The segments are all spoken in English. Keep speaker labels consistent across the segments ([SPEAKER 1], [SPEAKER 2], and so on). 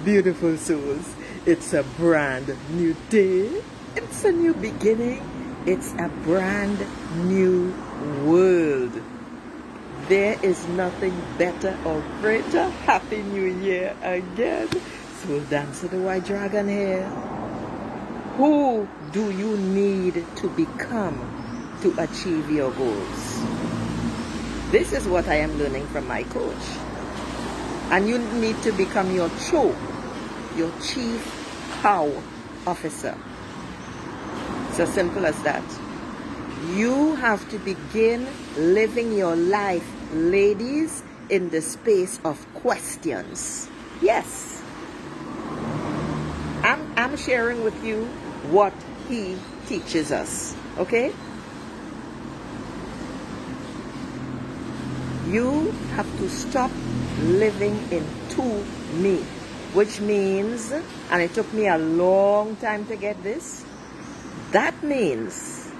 [SPEAKER 1] Beautiful souls, it's a brand new day. It's a new beginning. It's a brand new world. There is nothing better or greater. Happy New Year again. Soul Dancer the White Dragon here. Who do you need to become to achieve your goals? This is what I am learning from my coach. And you need to become your CHO, your Chief How Officer. So simple as that. You have to begin living your life, ladies, in the space of questions. Yes. I'm sharing with you what he teaches us. Okay? You have to stop living in to me, which means, and it took me a long time to get this, that means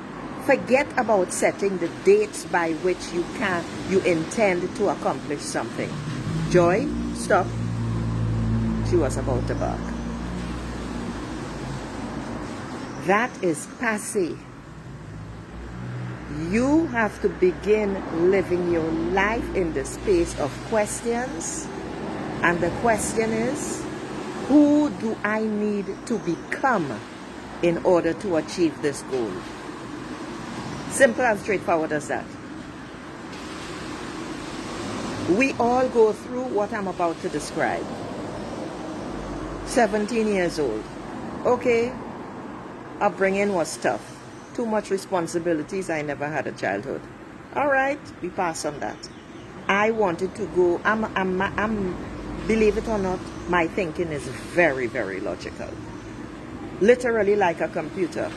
[SPEAKER 1] forget about setting the dates by which you intend to accomplish something. Joy, stop. She was about to bark. That is passé. You have to begin living your life in the space of questions. And the question is, who do I need to become in order to achieve this goal? Simple and straightforward as that. We all go through what I'm about to describe. 17 years old. Okay, upbringing was tough. Too much responsibilities. I never had a childhood. All right, we pass on that. I wanted to go. Believe it or not, my thinking is very, very logical. Literally like a computer.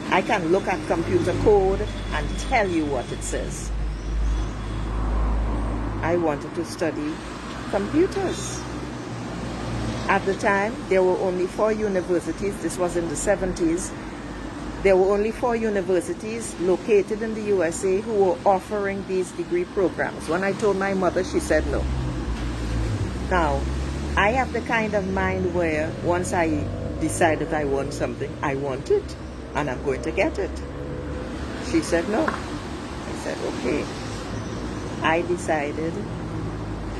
[SPEAKER 1] I can look at computer code and tell you what it says. I wanted to study computers. At the time, there were only 4 universities. This was in the 70s. There were only 4 universities located in the USA who were offering these degree programs. When I told my mother, she said no. Now, I have the kind of mind where once I decide that I want something, I want it, and I'm going to get it. She said no. I said, okay. I decided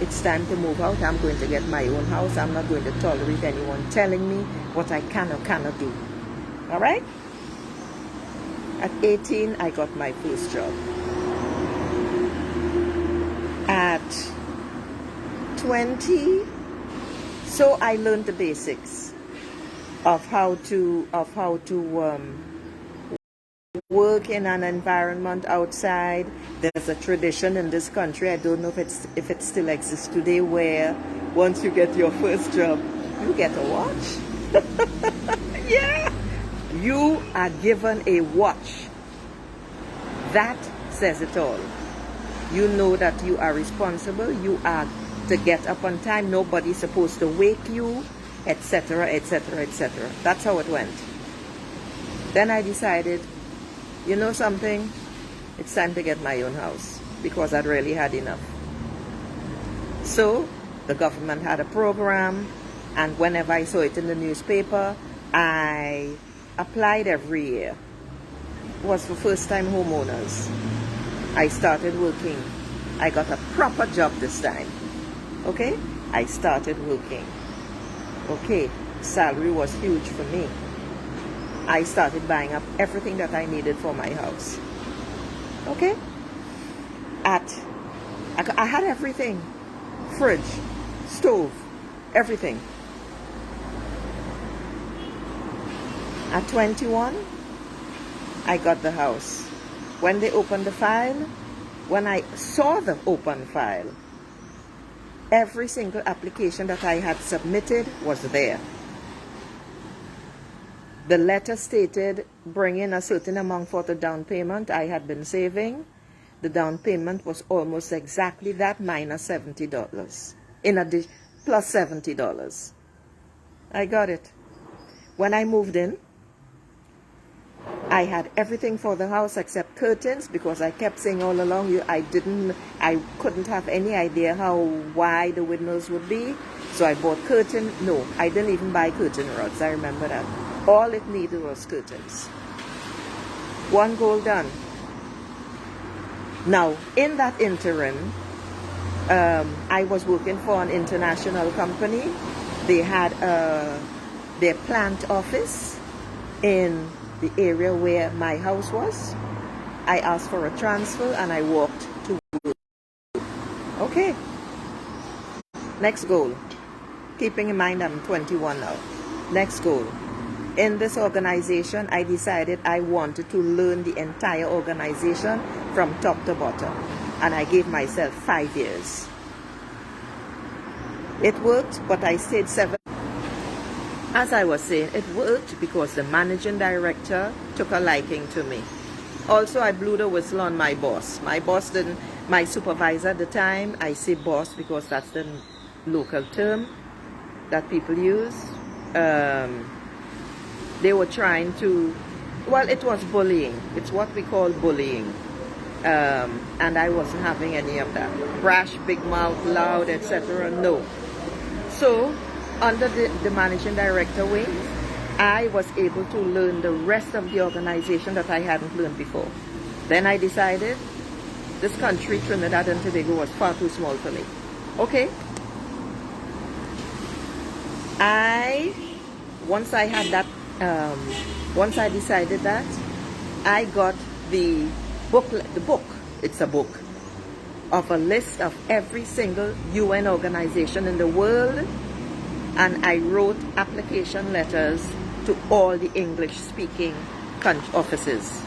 [SPEAKER 1] it's time to move out. I'm going to get my own house. I'm not going to tolerate anyone telling me what I can or cannot do. All right? At 18, I got my first job. At 20, so I learned the basics of how to work in an environment outside. There's a tradition in this country, I don't know if it still exists today, where once you get your first job, you get a watch. Yeah, you are given a watch. That says it all. You know that you are responsible, you are to get up on time, nobody's supposed to wake you, etc., etc., etc. That's how it went. Then I decided, you know something, it's time to get my own house, because I'd really had enough. So the government had a program, and whenever I saw it in the newspaper, I applied every year. It was for first-time homeowners. I started working. I got a proper job this time. Okay? I started working. Okay, salary was huge for me. I started buying up everything that I needed for my house. Okay? I had everything. Fridge, stove, everything. At 21, I got the house. When they opened the file, when I saw the open file, every single application that I had submitted was there. The letter stated bring in a certain amount for the down payment I had been saving. The down payment was almost exactly that, minus $70. In addition, plus $70. I got it. When I moved in, I had everything for the house except curtains, because I kept saying all along I couldn't have any idea how wide the windows would be. So I bought curtain. No, I didn't even buy curtain rods. I remember that. All it needed was curtains. One goal done. Now, in that interim, I was working for an international company. They had their plant office in the area where my house was. I asked for a transfer and I walked to work. Okay. Next goal. Keeping in mind I'm 21 now. Next goal. In this organization, I decided I wanted to learn the entire organization from top to bottom. And I gave myself 5 years. It worked, but I stayed 7. As I was saying, it worked because the managing director took a liking to me. Also, I blew the whistle on my boss. My supervisor at the time, I say boss because that's the local term that people use. They were trying to, well, it was bullying. It's what we call bullying. And I wasn't having any of that. Brash, big mouth, loud, etc. No. So, under the managing director wing, I was able to learn the rest of the organization that I hadn't learned before. Then I decided this country, Trinidad and Tobago, was far too small for me. Okay. Once I had that, once I decided that, I got the book, it's a book, of a list of every single UN organization in the world, and I wrote application letters to all the English-speaking offices.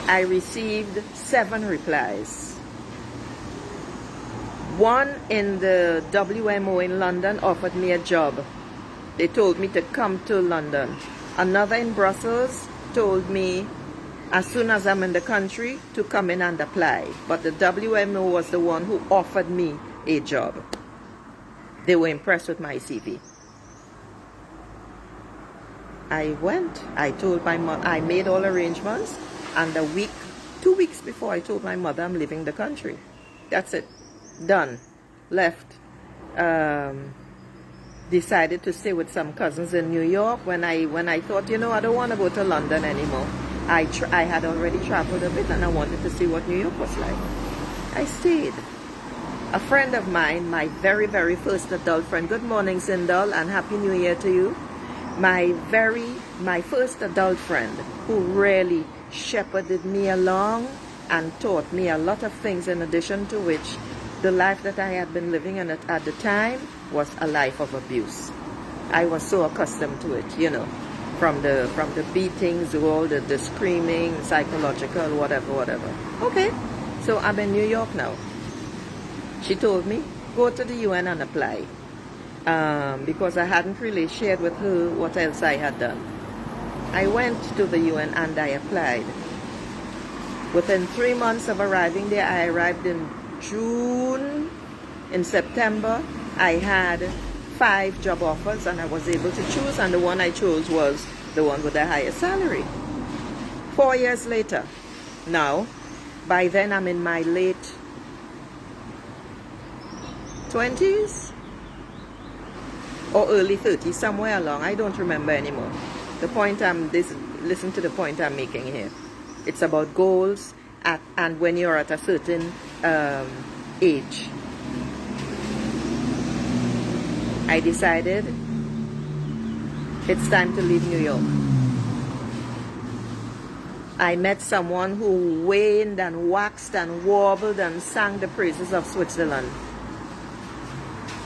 [SPEAKER 1] I received 7 replies. One in the WMO in London offered me a job. They told me to come to London. Another in Brussels told me as soon as I'm in the country to come in and apply. But the WMO was the one who offered me a job. They were impressed with my CV. I went. I told my mom, I made all arrangements, and 2 weeks before, I told my mother I'm leaving the country. That's it. Done. Left. Decided to stay with some cousins in New York when I thought, you know, I don't want to go to London anymore. I had already traveled a bit and I wanted to see what New York was like. I stayed. A friend of mine, my very, very first adult friend, good morning, Sindal, and Happy New Year to you. My first adult friend who really shepherded me along and taught me a lot of things, in addition to which the life that I had been living in at the time was a life of abuse. I was so accustomed to it, you know, from the beatings, all the screaming, psychological, whatever. Okay, so I'm in New York now. She told me, go to the UN and apply. Because I hadn't really shared with her what else I had done. I went to the UN and I applied. Within 3 months of arriving there, I arrived in June. In September, I had 5 job offers and I was able to choose, and the one I chose was the one with the highest salary. 4 years later, now, by then I'm in my late 20s or early 30s, somewhere along. I don't remember anymore. The point listen to the point I'm making here. It's about goals and when you're at a certain age. I decided it's time to leave New York. I met someone who waned and waxed and warbled and sang the praises of Switzerland.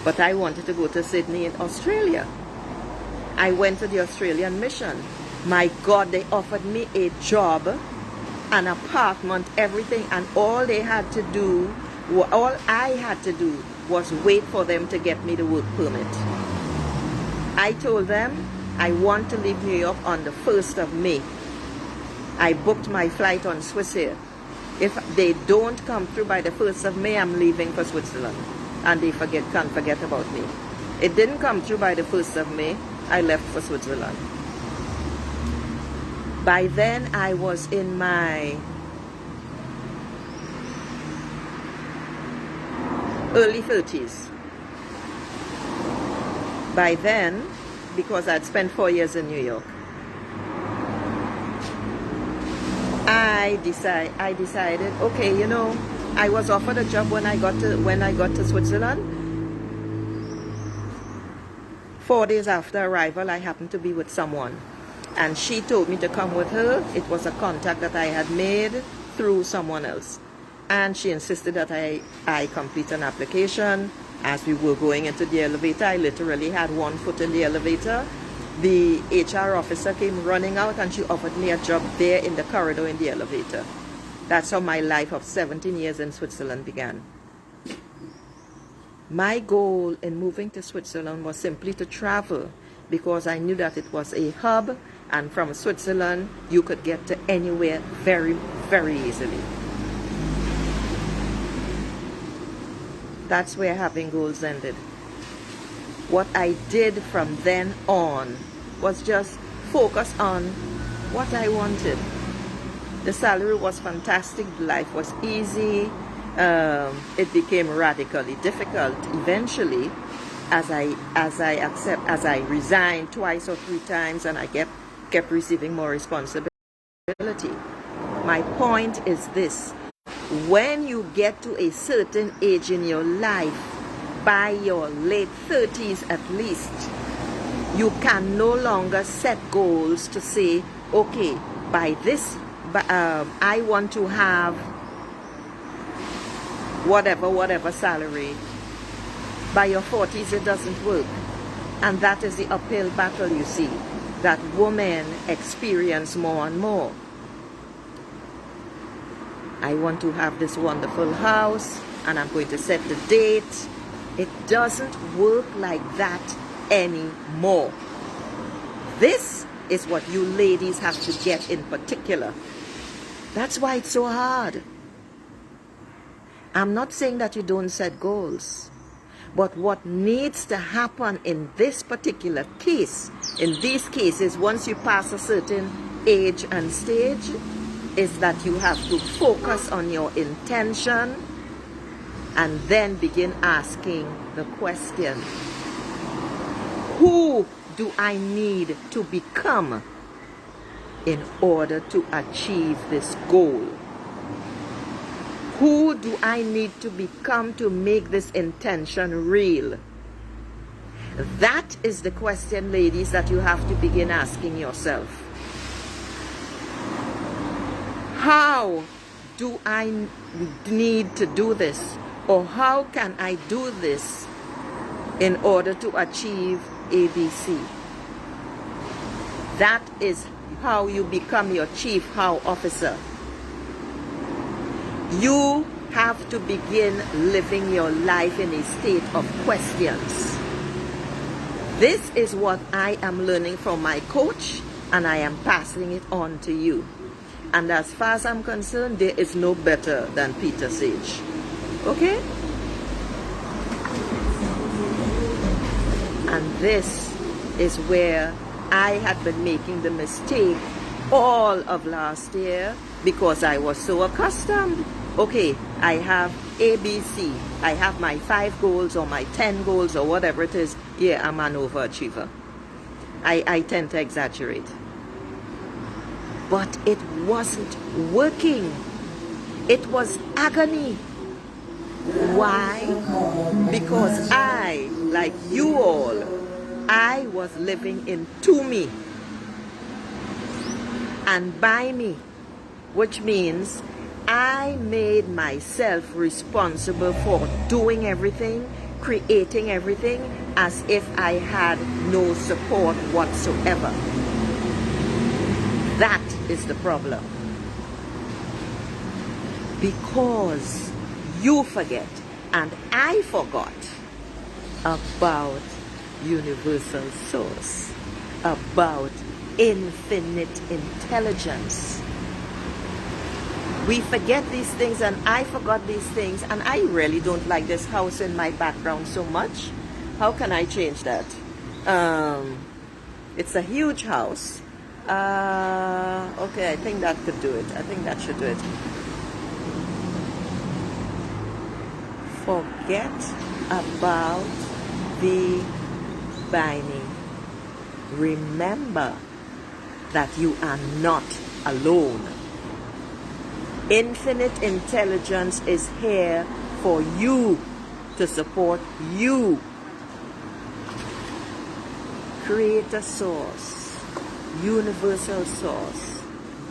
[SPEAKER 1] But I wanted to go to Sydney in Australia. I went to the Australian mission. My God, they offered me a job, an apartment, everything, and all I had to do was wait for them to get me the work permit. I told them I want to leave New York on the 1st of May. I booked my flight on Swissair. If they don't come through by the 1st of May, I'm leaving for Switzerland. And they can't forget about me. It didn't come through by the 1st of May. I left for Switzerland. By then, I was in my early 30s. By then, because I'd spent 4 years in New York, I decided, okay, you know, I was offered a job when I got to Switzerland. 4 days after arrival, I happened to be with someone, and she told me to come with her. It was a contact that I had made through someone else, and she insisted that I complete an application. As we were going into the elevator, I literally had one foot in the elevator. The HR officer came running out and she offered me a job there in the corridor in the elevator. That's how my life of 17 years in Switzerland began. My goal in moving to Switzerland was simply to travel, because I knew that it was a hub, and from Switzerland you could get to anywhere very, very easily. That's where having goals ended. What I did from then on was just focus on what I wanted. The salary was fantastic, life was easy. It became radically difficult eventually as I resigned twice or 3 times, and I kept receiving more responsibility. My point is this: when you get to a certain age in your life, by your late 30s at least, you can no longer set goals to say, okay, by this, I want to have whatever salary. By your 40s, it doesn't work. And that is the uphill battle, you see, that women experience more and more. I want to have this wonderful house, and I'm going to set the date. It doesn't work like that anymore. This is what you ladies have to get in particular. That's why it's so hard. I'm not saying that you don't set goals, but what needs to happen in this particular case, in these cases, once you pass a certain age and stage, is that you have to focus on your intention and then begin asking the question, who do I need to become in order to achieve this goal? Who do I need to become to make this intention real? That is the question, ladies, that you have to begin asking yourself. How do I need to do this? Or how can I do this in order to achieve ABC? That is how you become your chief how officer. You have to begin living your life in a state of questions. This is what I am learning from my coach, and I am passing it on to you. And as far as I'm concerned, there is no better than Peter Sage. Okay? And this is where I had been making the mistake all of last year, because I was so accustomed. Okay, I have ABC. I have my 5 goals or my 10 goals or whatever it is. Yeah, I'm an overachiever. I tend to exaggerate. But it wasn't working. It was agony. Why? Because I, like you all, I was living in to me and by me, which means I made myself responsible for doing everything, creating everything, as if I had no support whatsoever. That is the problem. Because you forget, and I forgot, about universal source, about infinite intelligence. We forget these things, and I forgot these things, and I really don't like this house in my background so much. How can I change that? It's a huge house. Okay, I think that could do it. I think that should do it. Forget about the binding. Remember that you are not alone. Infinite intelligence is here for you, to support you. Creator source, universal source,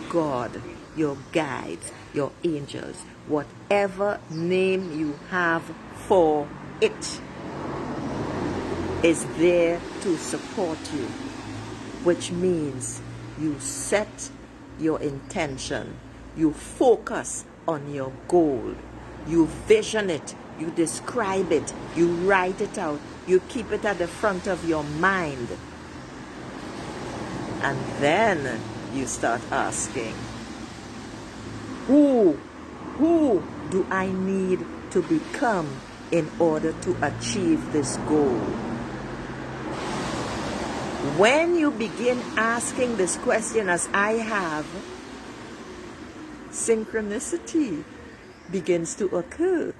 [SPEAKER 1] God, your guides, your angels, whatever name you have for it, is there to support you, which means you set your intention, you focus on your goal, you vision it, you describe it, you write it out, you keep it at the front of your mind, and then you start asking, who do I need to become in order to achieve this goal? When you begin asking this question, as I have, synchronicity begins to occur.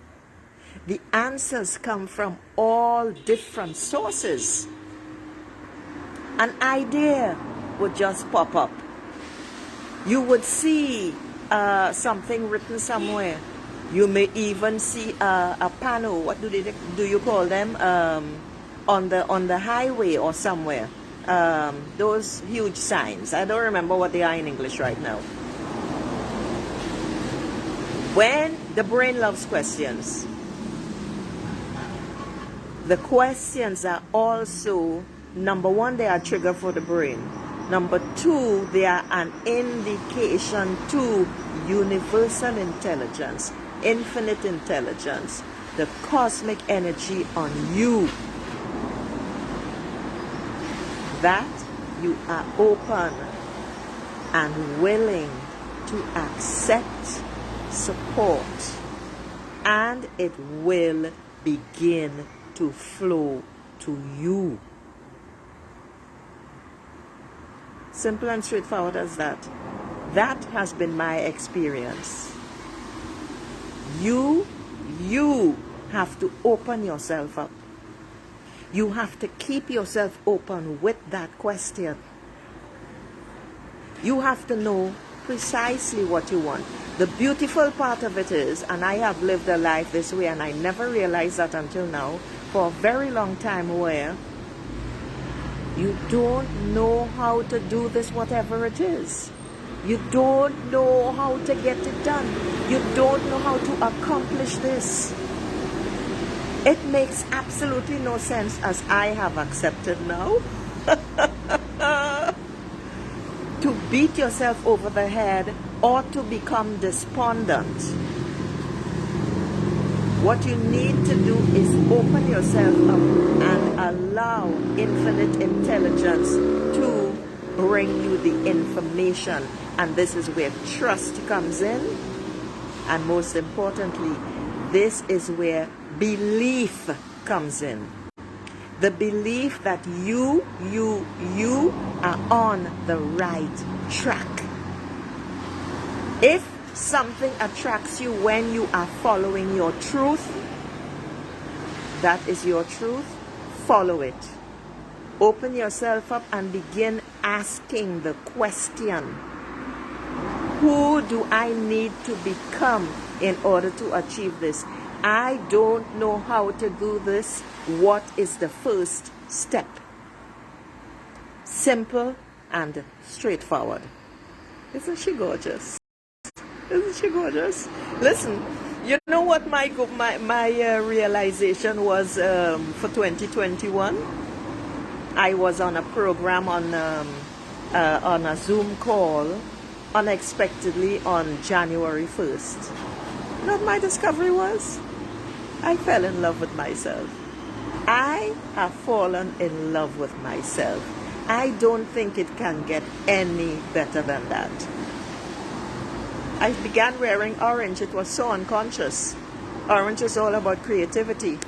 [SPEAKER 1] The answers come from all different sources. An idea would just pop up. You would see something written somewhere. You may even see a panel. What do you call them? On the highway or somewhere. Those huge signs. I don't remember what they are in English right now. When the brain loves questions, the questions are also, number one, they are a trigger for the brain. Number two, they are an indication to universal intelligence, infinite intelligence, the cosmic energy on you, that you are open and willing to accept support, and it will begin to flow to you. Simple and straightforward as that. That has been my experience. You have to open yourself up. You have to keep yourself open with that question. You have to know precisely what you want. The beautiful part of it is, and I have lived a life this way, and I never realized that until now, for a very long time, where you don't know how to do this, whatever it is. You don't know how to get it done. You don't know how to accomplish this. It makes absolutely no sense, as I have accepted now, to beat yourself over the head or to become despondent. What you need to do is open yourself up and allow infinite intelligence to bring you the information. And this is where trust comes in. And most importantly, this is where belief comes in. The belief that you are on the right track. If something attracts you when you are following your truth, that is your truth, follow it. Open yourself up and begin asking the question, who do I need to become in order to achieve this? I don't know how to do this. What is the first step? Simple and straightforward. Isn't she gorgeous? Isn't she gorgeous? Listen, you know what my realization was for 2021? I was on a program on a Zoom call unexpectedly on January 1st. You know what my discovery was? I fell in love with myself. I have fallen in love with myself. I don't think it can get any better than that. I began wearing orange. It was so unconscious. Orange is all about creativity.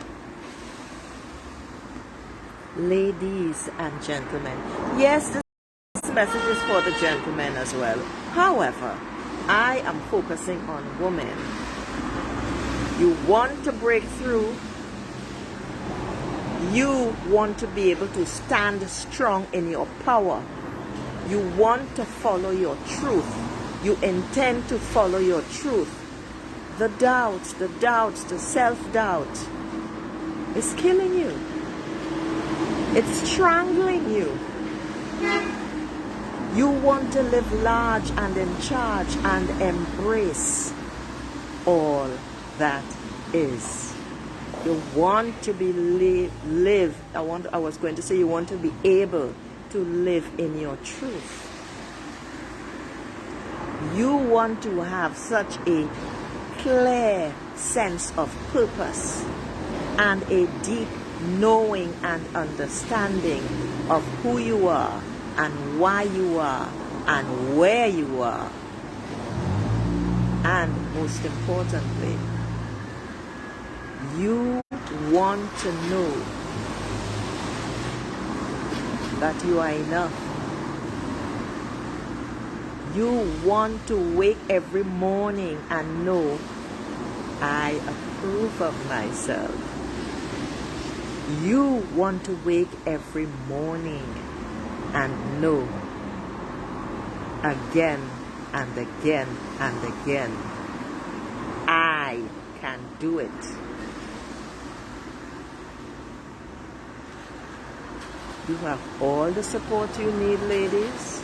[SPEAKER 1] Ladies and gentlemen, yes, this message is for the gentlemen as well. However, I am focusing on women. You want to break through. You want to be able to stand strong in your power. You want to follow your truth. You intend to follow your truth. The doubts, the self-doubt is killing you. It's strangling you. You want to live large and in charge and embrace all that is. You want to be live. I was going to say you want to be able to live in your truth. You want to have such a clear sense of purpose and a deep knowing and understanding of who you are and why you are and where you are. And most importantly, you want to know that you are enough. You want to wake every morning and know, I approve of myself. You want to wake every morning and know again and again and again, I can do it. You have all the support you need, ladies.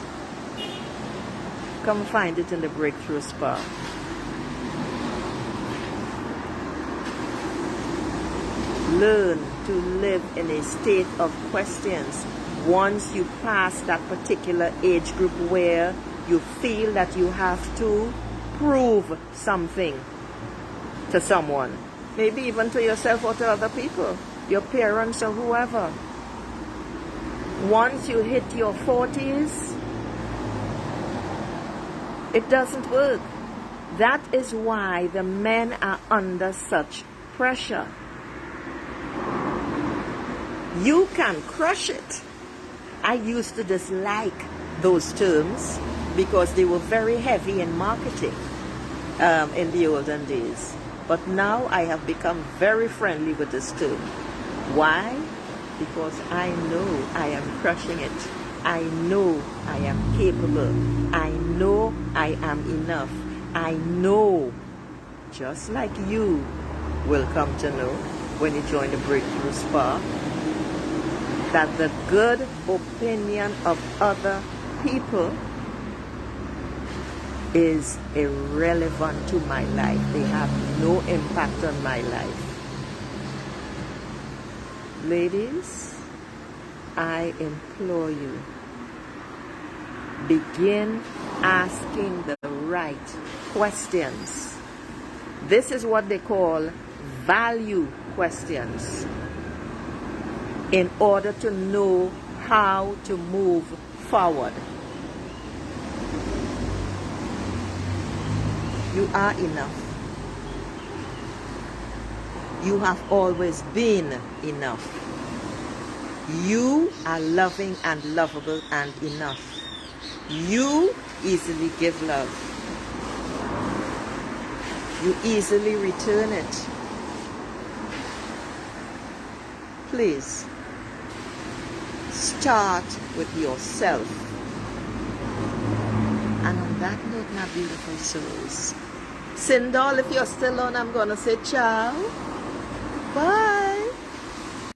[SPEAKER 1] Come find it in the Breakthrough Spa. Learn to live in a state of questions. Once you pass that particular age group where you feel that you have to prove something to someone, maybe even to yourself or to other people, your parents or whoever. Once you hit your 40s, it doesn't work. That is why the men are under such pressure. You can crush it. I used to dislike those terms because they were very heavy in marketing in the olden days. But now I have become very friendly with this term. Why? Because I know I am crushing it. I know I am capable. I know I am enough. I know, just like you will come to know when you join the Breakthrough Spa, that the good opinion of other people is irrelevant to my life. They have no impact on my life. Ladies, I implore you, begin asking the right questions. This is what they call value questions, in order to know how to move forward. You are enough. You have always been enough. You are loving and lovable and enough. You easily give love. You easily return it. Please, start with yourself. And on that note, my beautiful souls, Sindal, if you're still on, I'm going to say ciao. Bye.